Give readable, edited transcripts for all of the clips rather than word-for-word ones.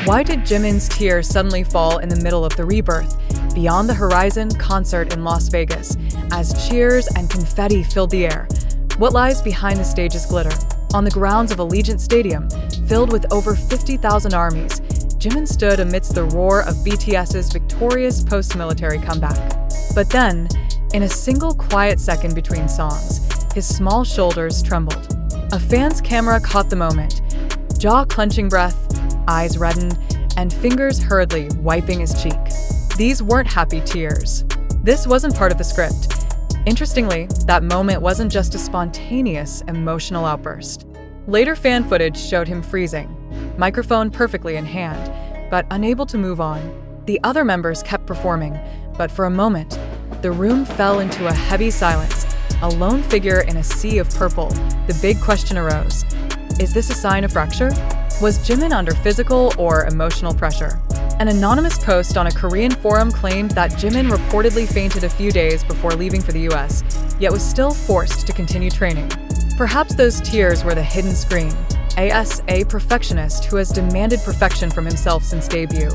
Why did Jimin's tears suddenly fall in the middle of the rebirth, Beyond the Horizon concert in Las Vegas, as cheers and confetti filled the air? What lies behind the stage's glitter? On the grounds of Allegiant Stadium, filled with over 50,000 armies, Jimin stood amidst the roar of BTS's victorious post-military comeback. But then, in a single quiet second between songs, his small shoulders trembled. A fan's camera caught the moment, jaw-clenching breath, eyes reddened, and fingers hurriedly wiping his cheek. These weren't happy tears. This wasn't part of the script. Interestingly, that moment wasn't just a spontaneous, emotional outburst. Later fan footage showed him freezing, microphone perfectly in hand, but unable to move on. The other members kept performing, but for a moment, the room fell into a heavy silence. A lone figure in a sea of purple, the big question arose. Is this a sign of fracture? Was Jimin under physical or emotional pressure? An anonymous post on a Korean forum claimed that Jimin reportedly fainted a few days before leaving for the US, yet was still forced to continue training. Perhaps those tears were the hidden scream. As a perfectionist who has demanded perfection from himself since debut,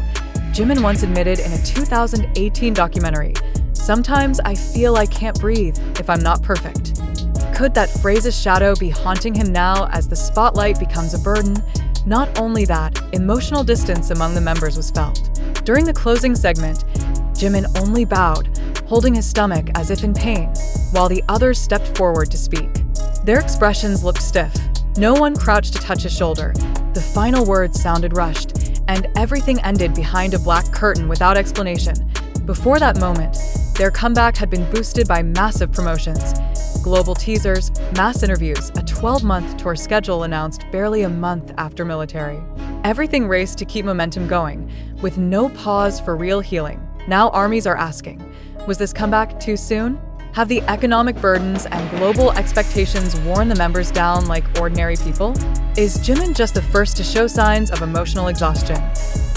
Jimin once admitted in a 2018 documentary, "Sometimes I feel I can't breathe if I'm not perfect." Could that phrase's shadow be haunting him now as the spotlight becomes a burden? Not only that, emotional distance among the members was felt. During the closing segment, Jimin only bowed, holding his stomach as if in pain, while the others stepped forward to speak. Their expressions looked stiff. No one crouched to touch his shoulder. The final words sounded rushed, and everything ended behind a black curtain without explanation. Before that moment, their comeback had been boosted by massive promotions. Global teasers, mass interviews, a 12-month tour schedule announced barely a month after military. Everything raced to keep momentum going, with no pause for real healing. Now armies are asking, was this comeback too soon? Have the economic burdens and global expectations worn the members down like ordinary people? Is Jimin just the first to show signs of emotional exhaustion?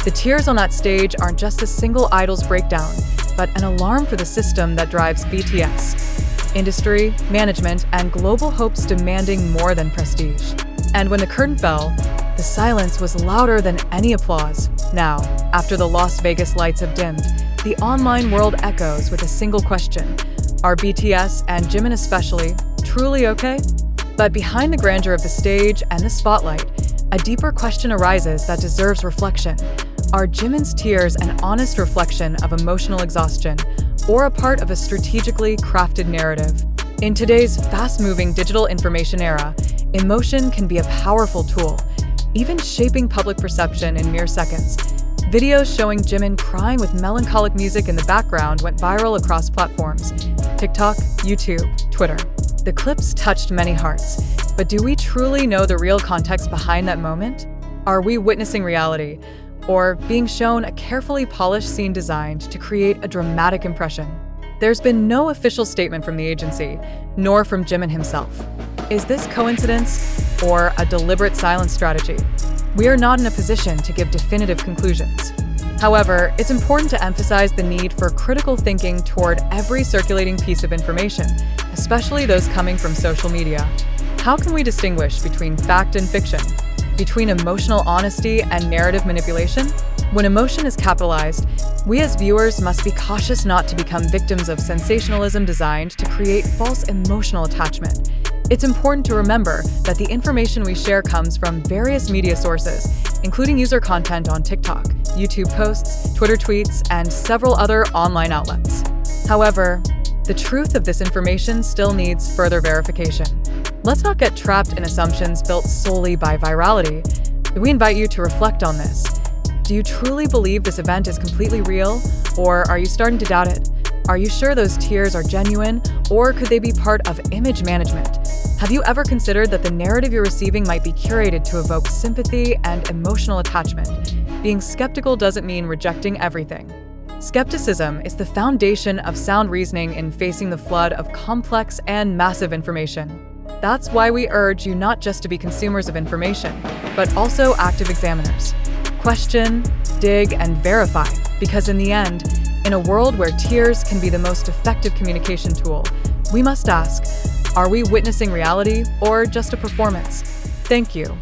The tears on that stage aren't just a single idol's breakdown, but an alarm for the system that drives BTS. Industry, management, and global hopes demanding more than prestige. And when the curtain fell, the silence was louder than any applause. Now, after the Las Vegas lights have dimmed, the online world echoes with a single question. Are BTS, and Jimin especially, truly okay? But behind the grandeur of the stage and the spotlight, a deeper question arises that deserves reflection. Are Jimin's tears an honest reflection of emotional exhaustion, or a part of a strategically crafted narrative? In today's fast-moving digital information era, emotion can be a powerful tool, even shaping public perception in mere seconds. Videos showing Jimin crying with melancholic music in the background went viral across platforms: TikTok, YouTube, Twitter. The clips touched many hearts, but do we truly know the real context behind that moment? Are we witnessing reality, or being shown a carefully polished scene designed to create a dramatic impression? There's been no official statement from the agency, nor from Jimin himself. Is this coincidence or a deliberate silence strategy? We are not in a position to give definitive conclusions. However, it's important to emphasize the need for critical thinking toward every circulating piece of information, especially those coming from social media. How can we distinguish between fact and fiction? Between emotional honesty and narrative manipulation? When emotion is capitalized, we as viewers must be cautious not to become victims of sensationalism designed to create false emotional attachment. It's important to remember that the information we share comes from various media sources, including user content on TikTok, YouTube posts, Twitter tweets, and several other online outlets. However, the truth of this information still needs further verification. Let's not get trapped in assumptions built solely by virality. We invite you to reflect on this. Do you truly believe this event is completely real, or are you starting to doubt it? Are you sure those tears are genuine, or could they be part of image management? Have you ever considered that the narrative you're receiving might be curated to evoke sympathy and emotional attachment? Being skeptical doesn't mean rejecting everything. Skepticism is the foundation of sound reasoning in facing the flood of complex and massive information. That's why we urge you not just to be consumers of information, but also active examiners. Question, dig, and verify, because in the end, in a world where tears can be the most effective communication tool, we must ask, are we witnessing reality or just a performance? Thank you.